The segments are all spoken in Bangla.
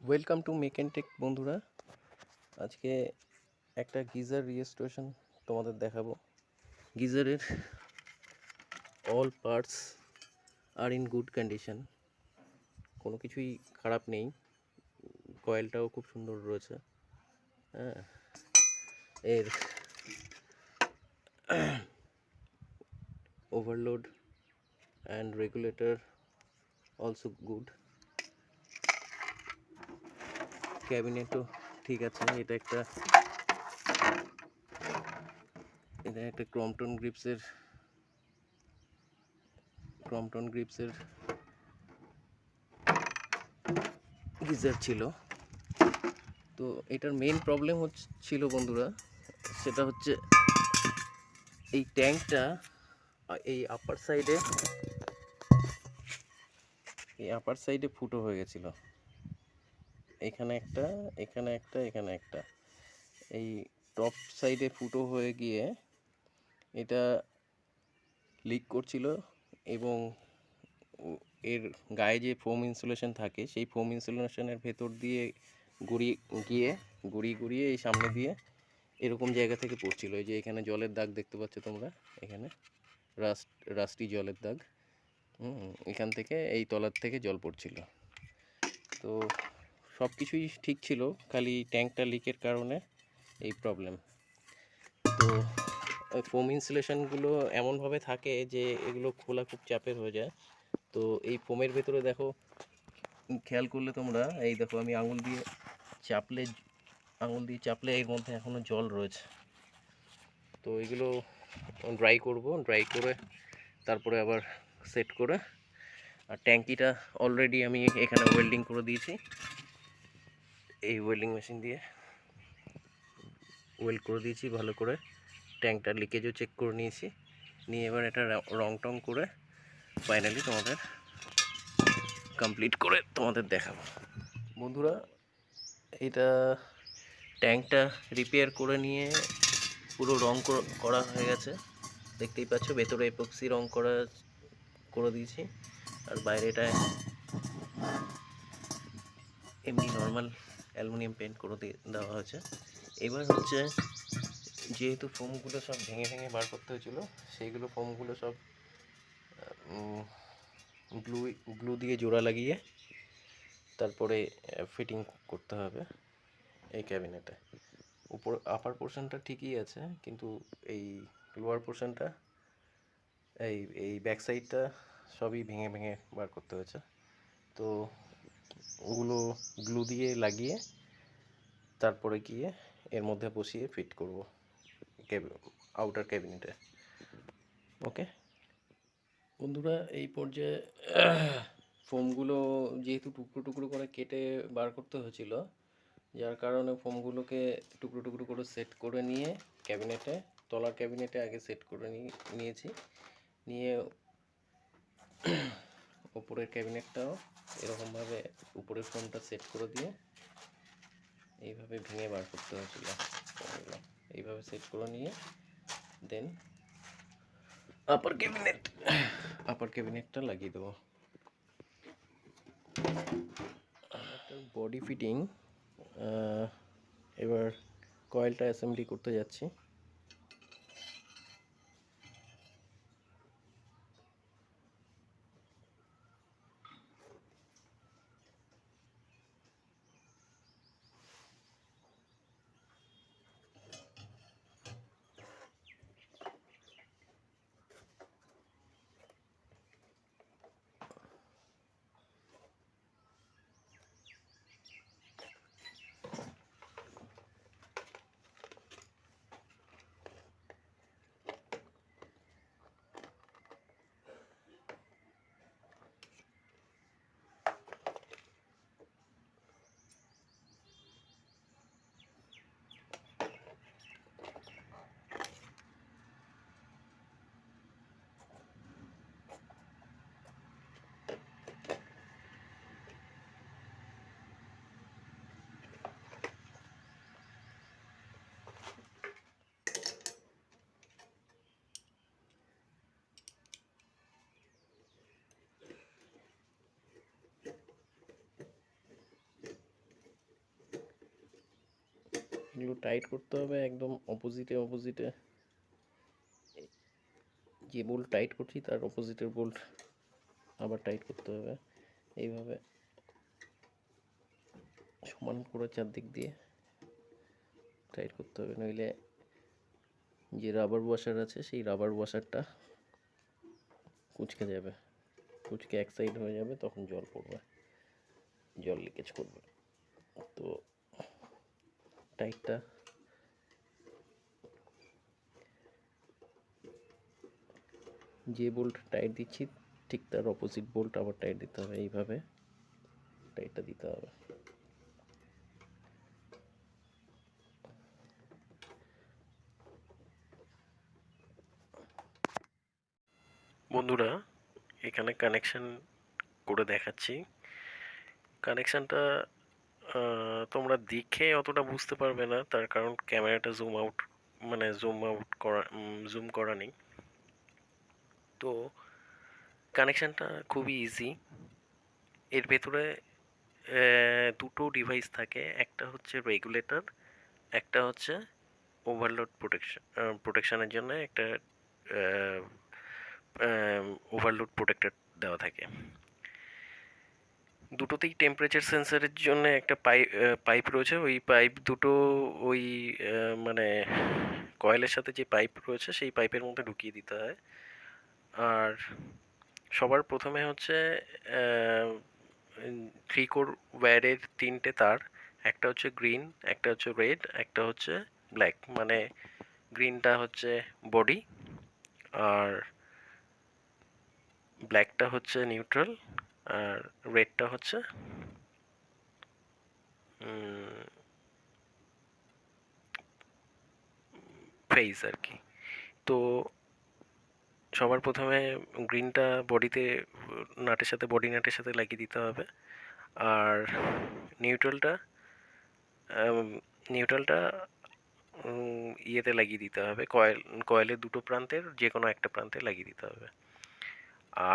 Welcome to make and take বন্ধুরা। আজকে একটা গিজার রিস্টোরেশন তোমাদের দেখাবো। গিজারের all parts are in good condition, কোনো কিছুই খারাপ নেই। কয়েলটাও খুব সুন্দর রয়েছে। হ্যাঁ, এর overload and regulator also good. ক্যাবিনেটও ঠিক আছে। এটা একটা ক্রম্পটন গ্রিপসের গিজার ছিল। তো এটার মেইন প্রবলেম ছিল বন্ধুরা, সেটা হচ্ছে এই ট্যাঙ্কটা এই আপার সাইডে ফুটো হয়ে গেছিল। এখানে একটা, এখানে একটা, এখানে একটা। এই টপ সাইডে ফুটো হয়ে গিয়ে এটা লিক করছিল এবং এর গায়ে যে ফোম ইনসুলেশন থাকে সেই ফোম ইনসুলেশনের ভেতর দিয়ে গুড়িয়ে এই সামনে দিয়ে এরকম জায়গা থেকে পড়ছিল। এই যে এখানে জলের দাগ দেখতে পাচ্ছ তোমরা, এখানে রাস্টি জলের দাগ। এখান থেকে এই তলার থেকে জল পড়ছিল। তো সব কিছুই ঠিক ছিল, খালি ট্যাঙ্কটা লিকের কারণে এই প্রবলেম। তো ফোম ইনসুলেশনগুলো এমনভাবে থাকে যে এগুলো খোলা খুব চাপের হয়ে যায়। তো এই ফোমের ভেতরে দেখো, খেয়াল করলে তোমরা, এই দেখো আমি আঙুল দিয়ে চাপলে এর মধ্যে এখনও জল রয়েছে। তো এগুলো ড্রাই করে তারপরে আবার সেট করে, আর ট্যাঙ্কিটা অলরেডি আমি এখানে ওয়েল্ডিং করে দিয়েছি। এই ওয়েল্ডিং মেশিন দিয়ে ওয়েল্ড করে দিয়েছি ভালো করে। ট্যাঙ্কটার লিকেজও চেক করে নিয়ে এবার এটা রং টং করে ফাইনালি কমপ্লিট করে তোমাদের দেখাবো বন্ধুরা। এটা ট্যাঙ্কটা রিপেয়ার করে নিয়ে পুরো রং করা হয়ে গেছে, দেখতেই পাচ্ছ। ভেতরে এপক্সি রং করে দিয়েছি, আর বাইরেটায় এমনি নর্মাল অ্যালুমিনিয়াম পেন্ট করে দেওয়া হয়েছে। এবার হচ্ছে, যেহেতু ফোমগুলো সব ভেঙে বার করতে হয়েছিল, সেইগুলো ফোমগুলো সব গ্লু দিয়ে জোড়া লাগিয়ে তারপরে ফিটিং করতে হবে এই ক্যাবিনেটে। আপার পোর্শনটা ঠিকই আছে, কিন্তু এই লোয়ার পোর্শনটা, এই ব্যাক সাইডটা সবই ভেঙে বার করতে হয়েছে। তো ওগুলো গ্লু দিয়ে লাগিয়ে তারপরে গিয়ে এর মধ্যে বসিয়ে ফিট করব আউটার ক্যাবিনেটে। ওকে বন্ধুরা, এই পর্যায়ে ফোমগুলো যেহেতু টুকরো করে কেটে বার করতে হয়েছিল, যার কারণে ফোমগুলোকে টুকরো করে সেট করে নিয়ে তলার ক্যাবিনেটে আগে সেট করে নিয়েছি। নিয়ে উপরের ক্যাবিনেটটাও এরকমভাবে উপরের ফোমটা সেট করে দিয়ে এইভাবে ভেঙে বার করতে হয়েছিল। এইভাবে সেট করে নিয়ে দেন আপার ক্যাবিনেটটা লাগিয়ে দেবো। বডি ফিটিং, এবার কয়েলটা অ্যাসেম্বলি করতে যাচ্ছি। এগুলো টাইট করতে হবে একদম অপোজিটে, যে বোল্ট টাইট করছি তার অপোজিটের বোল্ট আবার টাইট করতে হবে। এইভাবে সমান করে চারদিক দিয়ে টাইট করতে হবে, নইলে যে রাবার ওয়াশার আছে সেই রাবার ওয়াশারটা কুঁচকে যাবে, কুঁচকে এক সাইড হয়ে যাবে, তখন জল পড়বে, জল লিকেজ করবে। তো টাইটটা যে বোল্ট টাইট দিচ্ছি ঠিক তার অপোজিট বোল্ট আবার টাইট দিতে হবে, এইভাবে টাইটটা দিতে হবে। বন্ধুরা, এখানে কানেকশন করে দেখাচ্ছি। কানেকশানটা তোমরা দেখে অতটা বুঝতে পারবে না, তার কারণ ক্যামেরাটা জুম করা নেই। তো কানেকশানটা খুবই ইজি। এর ভেতরে দুটো ডিভাইস থাকে, একটা হচ্ছে রেগুলেটর, একটা হচ্ছে ওভারলোড প্রোটেকশনের জন্য একটা ওভারলোড প্রোটেক্টর দেওয়া থাকে। দুটোতেই টেম্পারেচার সেন্সারের জন্য একটা পাইপ রয়েছে। ওই পাইপ দুটো ওই মানে কয়েলের সাথে যে পাইপ রয়েছে সেই পাইপের মধ্যে ঢুকিয়ে দিতে হয়। আর সবার প্রথমে হচ্ছে 3 কোর ওয়্যারের 3টে তার, একটা হচ্ছে গ্রিন, একটা হচ্ছে রেড, একটা হচ্ছে ব্ল্যাক। মানে গ্রিনটা হচ্ছে বডি, আর ব্ল্যাকটা হচ্ছে নিউট্রাল, আর রেডটা হচ্ছে ফেজ আর কি। তো সবার প্রথমে গ্রিনটা বডি নাটের সাথে লাগিয়ে দিতে হবে। আর নিউট্রালটা ইয়েতে লাগিয়ে দিতে হবে, কয়েলের দুটো প্রান্তের যে কোনো একটা প্রান্তে লাগিয়ে দিতে হবে।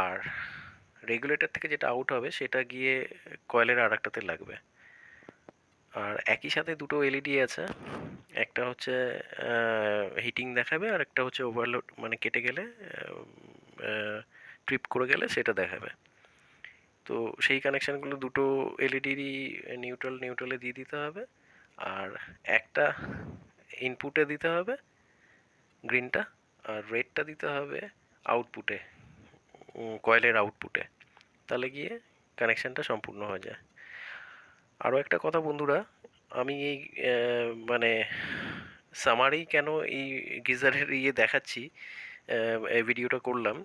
আর রেগুলেটর থেকে যেটা আউট হবে সেটা গিয়ে কয়েলের আর একটাতে লাগবে। আর একই সাথে দুটো এলইডি আছে, একটা হচ্ছে হিটিং দেখাবে, আর একটা হচ্ছে ওভারলোড মানে কেটে গেলে ট্রিপ করে গেলে সেটা দেখাবে। তো সেই কানেকশানগুলো দুটো এলইডিরই নিউট্রালে দিয়ে দিতে হবে। আর একটা ইনপুটে দিতে হবে গ্রিনটা, আর রেডটা দিতে হবে আউটপুটে, কয়েলের আউটপুটে। তাহলে গিয়ে কানেকশানটা সম্পূর্ণ হয়ে যায়। আরও একটা কথা বন্ধুরা, আমি এই মানে সামারেই কেন এই গিজারের দেখাচ্ছি, এই ভিডিওটা করলাম,